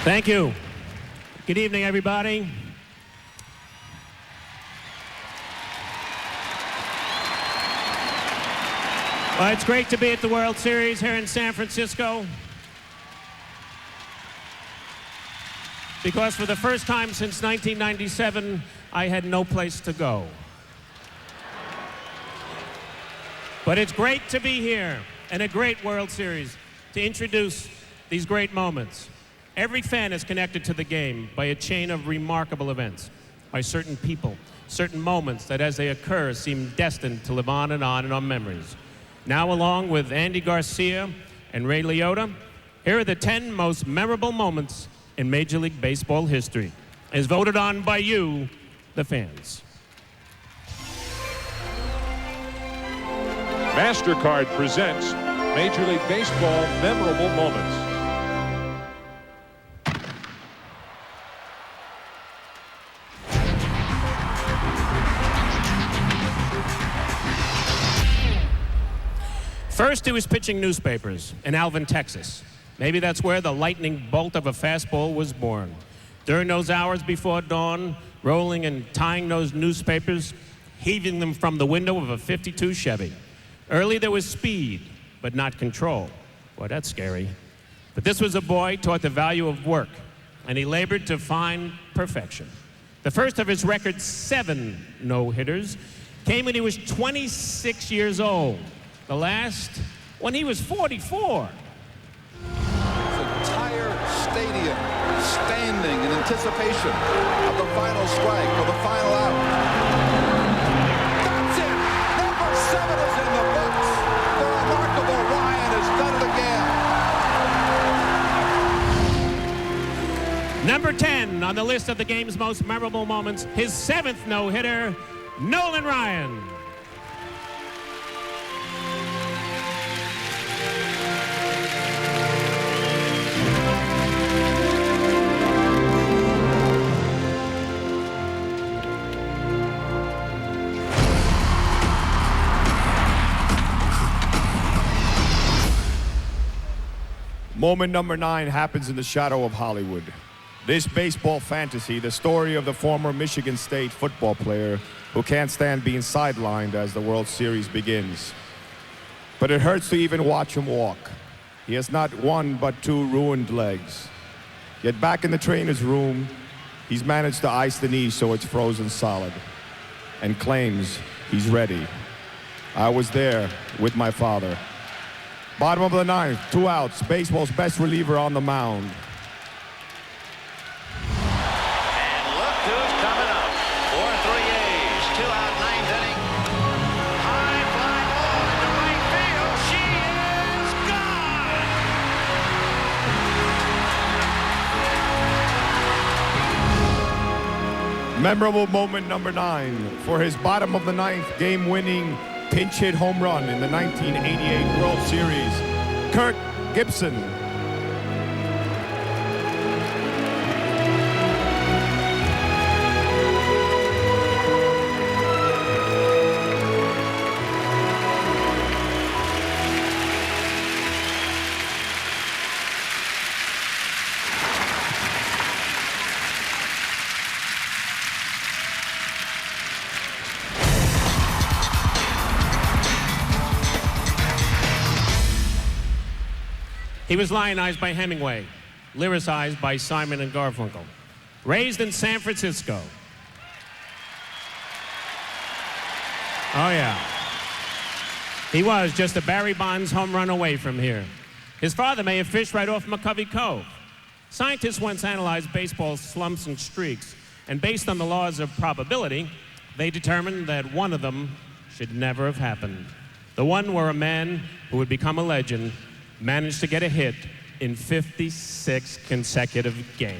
Thank you. Good evening, everybody. Well, it's great to be at the World Series here in San Francisco, because for the first time since 1997, I had no place to go. But it's great to be here and a great World Series to introduce these great moments. Every fan is connected to the game by a chain of remarkable events, by certain people, certain moments that as they occur seem destined to live on in our memories. Now, along with Andy Garcia and Ray Liotta, here are the 10 most memorable moments in Major League Baseball history, as voted on by you, the fans. MasterCard presents Major League Baseball Memorable Moments. First, he was pitching newspapers in Alvin, Texas. Maybe that's where the lightning bolt of a fastball was born. During those hours before dawn, rolling and tying those newspapers, heaving them from the window of a '52 Chevy. Early there was speed, but not control. Boy, that's scary. But this was a boy taught the value of work, and he labored to find perfection. The first of his record 7 no-hitters came when he was 26 years old. The last, when he was 44. The entire stadium standing in anticipation of the final strike or the final out. That's it! Number 7 is in the books. The remarkable Ryan has done it again. Number 10 on the list of the game's most memorable moments, his 7th no-hitter, Nolan Ryan. Moment number 9 happens in the shadow of Hollywood. This baseball fantasy, the story of the former Michigan State football player who can't stand being sidelined as the World Series begins. But it hurts to even watch him walk. He has not one but 2 ruined legs. Yet back in the trainer's room, he's managed to ice the knee so it's frozen solid, and claims he's ready. I was there with my father. Bottom of the 9th, 2 outs, baseball's best reliever on the mound. And look who's coming up. 4-3 A's, 2-out, 9th inning. High fly ball into right field. She is gone. Memorable moment number 9 for his bottom of the 9th game-winning pinch hit home run in the 1988 World Series, Kirk Gibson. He was lionized by Hemingway, lyricized by Simon and Garfunkel. Raised in San Francisco. Oh, yeah. He was just a Barry Bonds home run away from here. His father may have fished right off McCovey Cove. Scientists once analyzed baseball's slumps and streaks, and based on the laws of probability, they determined that one of them should never have happened. The one where a man who would become a legend managed to get a hit in 56 consecutive games.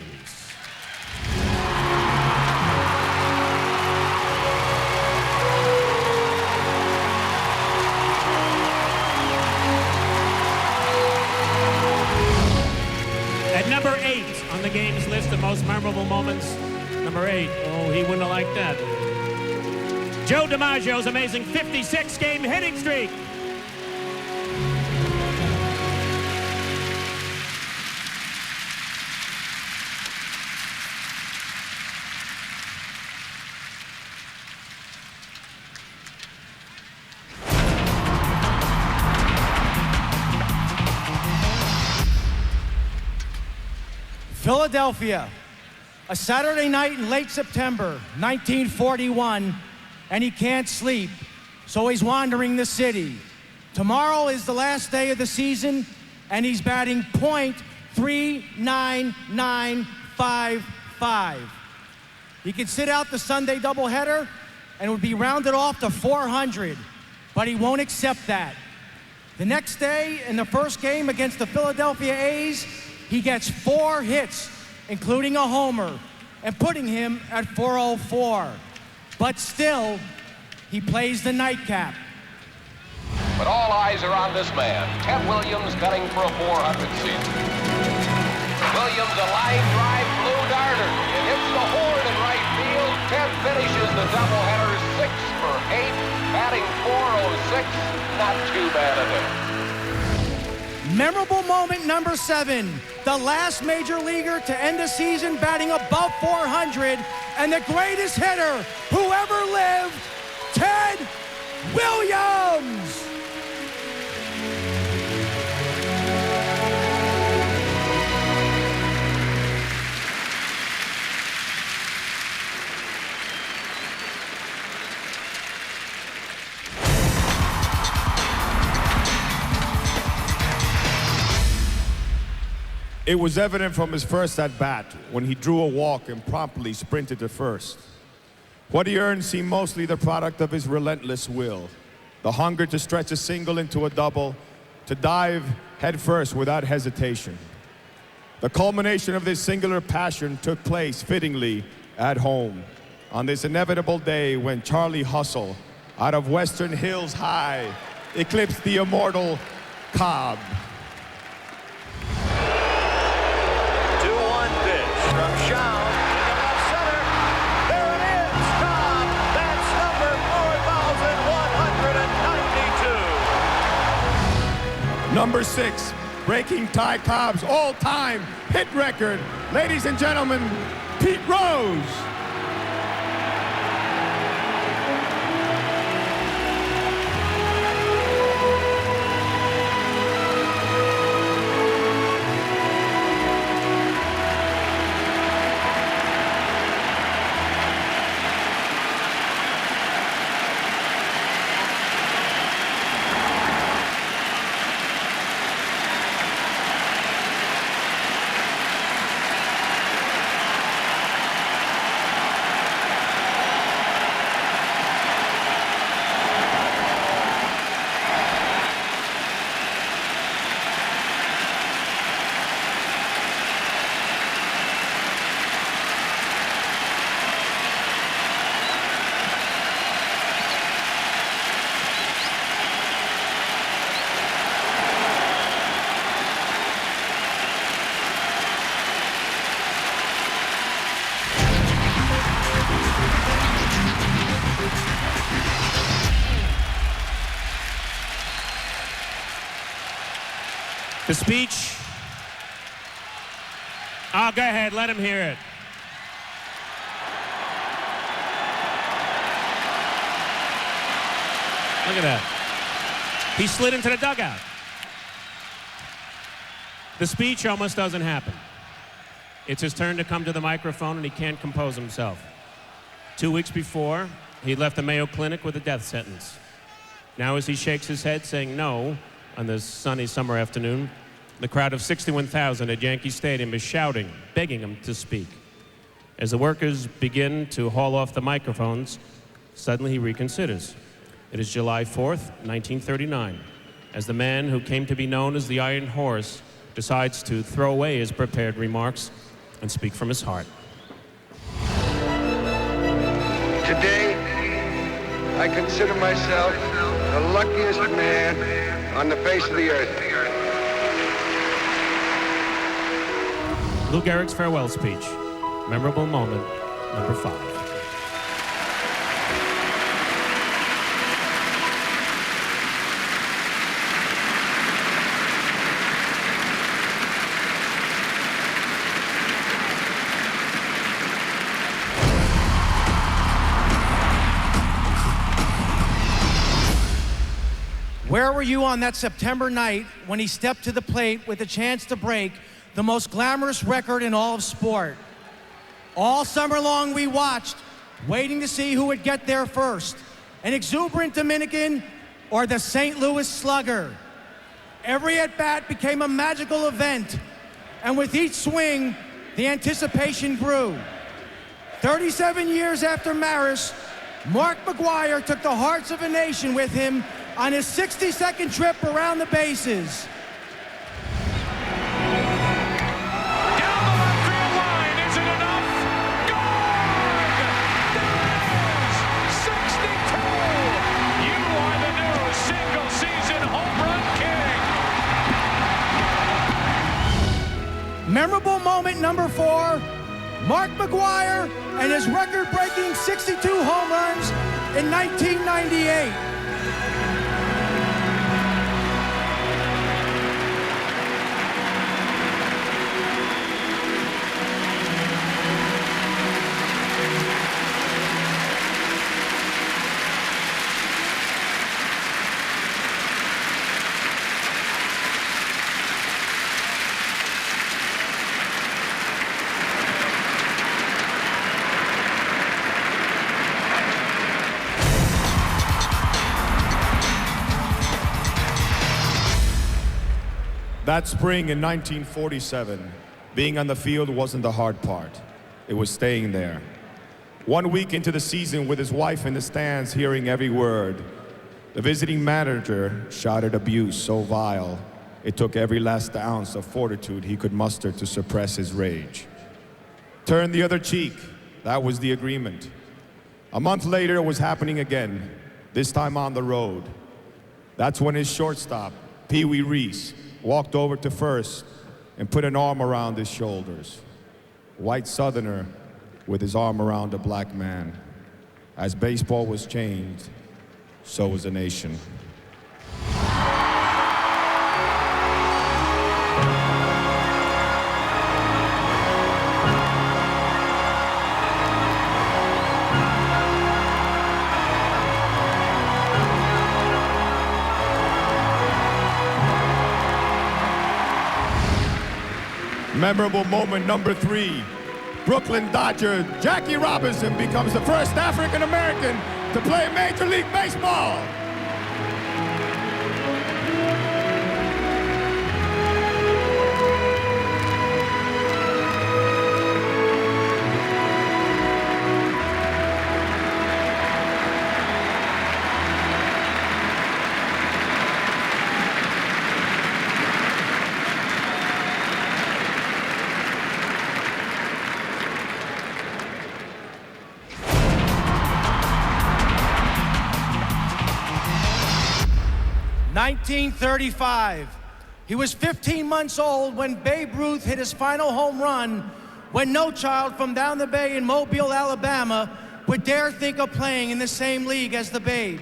At number 8 on the game's list of most memorable moments, number 8, oh, he wouldn't have liked that. Joe DiMaggio's amazing 56-game hitting streak. Philadelphia, a Saturday night in late September, 1941, and he can't sleep, so he's wandering the city. Tomorrow is the last day of the season, and he's batting .39955. He could sit out the Sunday doubleheader and would be rounded off to 400, but he won't accept that. The next day, in the first game against the Philadelphia A's, he gets 4 hits, including a homer, and putting him at 404. But still, he plays the nightcap. But all eyes are on this man, Ted Williams, gunning for a 400 season. Williams, a line drive, blue darter. It hits the horn in right field. Ted finishes the doubleheader 6 for 8, batting .406. Not too bad a day. Memorable moment number 7, the last major leaguer to end the season batting above 400, and the greatest hitter who ever lived, Ted Williams! It was evident from his first at-bat when he drew a walk and promptly sprinted to first. What he earned seemed mostly the product of his relentless will, the hunger to stretch a single into a double, to dive headfirst without hesitation. The culmination of this singular passion took place fittingly at home on this inevitable day when Charlie Hustle, out of Western Hills High, eclipsed the immortal Cobb. From Shaw to left center. There it is. Cobb. That's number 4,192. Number 6, breaking Ty Cobb's all-time hit record. Ladies and gentlemen, Pete Rose. The speech. Oh, go ahead, let him hear it. Look at that. He slid into the dugout. The speech almost doesn't happen. It's his turn to come to the microphone, and he can't compose himself. 2 weeks before, he left the Mayo Clinic with a death sentence. Now, as he shakes his head, saying no on this sunny summer afternoon, the crowd of 61,000 at Yankee Stadium is shouting, begging him to speak. As the workers begin to haul off the microphones, suddenly he reconsiders. It is July 4th, 1939, as the man who came to be known as the Iron Horse decides to throw away his prepared remarks and speak from his heart. Today, I consider myself the luckiest man on the face of the earth. Lou Gehrig's farewell speech. Memorable moment, number 5. Where were you on that September night when he stepped to the plate with a chance to break the most glamorous record in all of sport. All summer long we watched, waiting to see who would get there first, an exuberant Dominican or the St. Louis Slugger. Every at-bat became a magical event, and with each swing, the anticipation grew. 37 years after Maris, Mark McGwire took the hearts of a nation with him on his 60-second trip around the bases. Down the left field line, is it enough? Gone! Diaz, 62! You are the new single-season home run king. Memorable moment number 4, Mark McGwire and his record-breaking 62 home runs in 1998. That spring in 1947, being on the field wasn't the hard part. It was staying there. 1 week into the season with his wife in the stands hearing every word, the visiting manager shouted abuse so vile, it took every last ounce of fortitude he could muster to suppress his rage. Turn the other cheek, that was the agreement. A month later, it was happening again, this time on the road. That's when his shortstop, Pee Wee Reese, walked over to first and put an arm around his shoulders. White Southerner with his arm around a black man. As baseball was changed, so was the nation. Memorable moment number 3. Brooklyn Dodger Jackie Robinson becomes the first African American to play Major League Baseball. $1935. He was 15 months old when Babe Ruth hit his final home run, when no child from down the bay in Mobile, Alabama would dare think of playing in the same league as the Babe.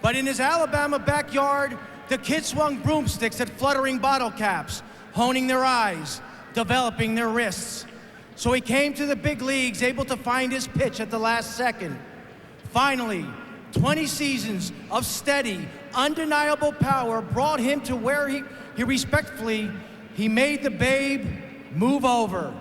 But in his Alabama backyard, the kid swung broomsticks at fluttering bottle caps, honing their eyes, developing their wrists. So he came to the big leagues, able to find his pitch at the last second. Finally, 20 seasons of steady, undeniable power brought him to where he made the Babe move over.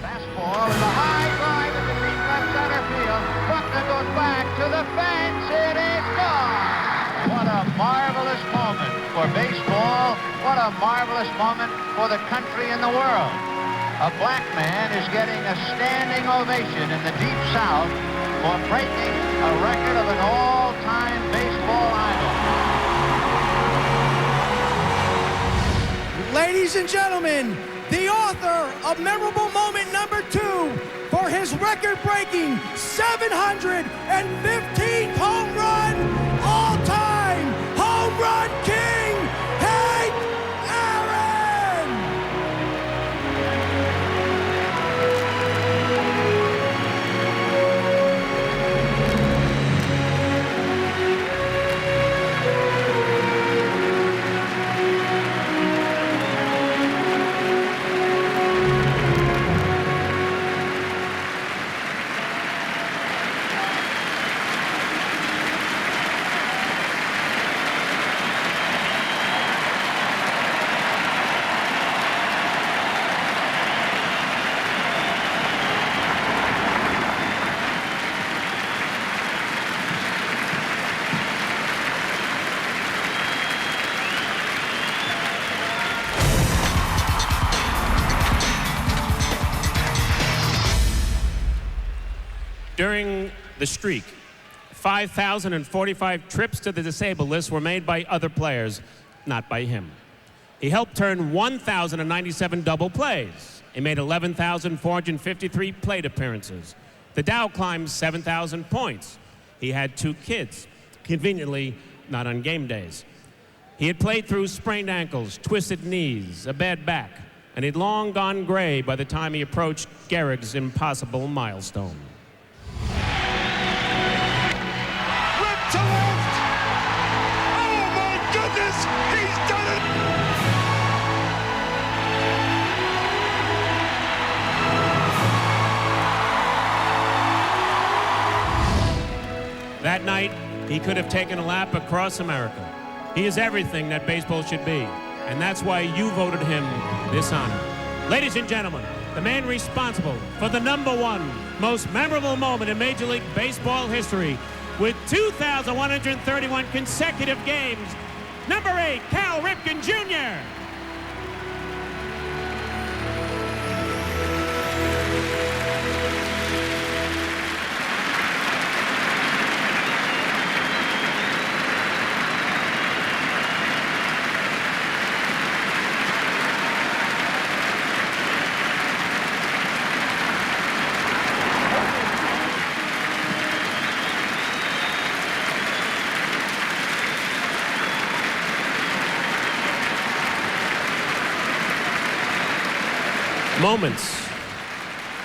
Fastball is a high drive into deep left center field. Buckner goes back to the fence. It is gone. What a marvelous moment for baseball. What a marvelous moment for the country and the world. A black man is getting a standing ovation in the Deep South for breaking a record of an all-time baseball idol. Ladies and gentlemen, the author of memorable moment number 2 for his record-breaking 715th home run, all-time home run king, Hank Aaron! During the streak, 5,045 trips to the disabled list were made by other players, not by him. He helped turn 1,097 double plays. He made 11,453 plate appearances. The Dow climbed 7,000 points. He had 2 kids, conveniently not on game days. He had played through sprained ankles, twisted knees, a bad back, and he'd long gone gray by the time he approached Gehrig's impossible milestone. Rip to left. Oh my goodness, he's done it. That night, he could have taken a lap across America. He is everything that baseball should be, and that's why you voted him this honor. Ladies and gentlemen, the man responsible for the #1 most memorable moment in Major League Baseball history with 2,131 consecutive games, number 8, Cal Ripken Jr.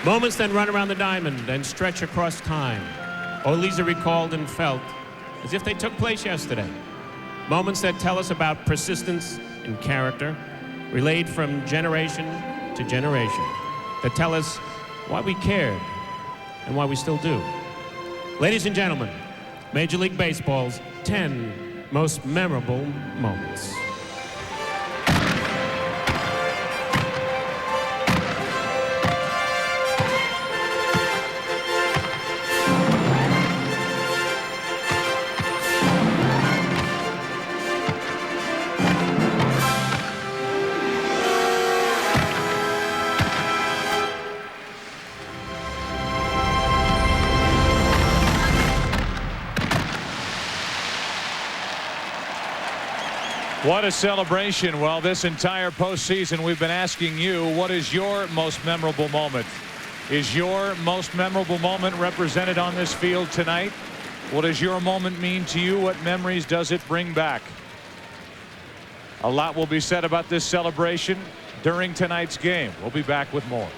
Moments that run around the diamond and stretch across time. Oliza recalled and felt as if they took place yesterday. Moments that tell us about persistence and character, relayed from generation to generation, that tell us why we cared and why we still do. Ladies and gentlemen, Major League Baseball's 10 most memorable moments. What a celebration. Well, this entire postseason, we've been asking you, what is your most memorable moment? Is your most memorable moment represented on this field tonight? What does your moment mean to you? What memories does it bring back? A lot will be said about this celebration during tonight's game. We'll be back with more.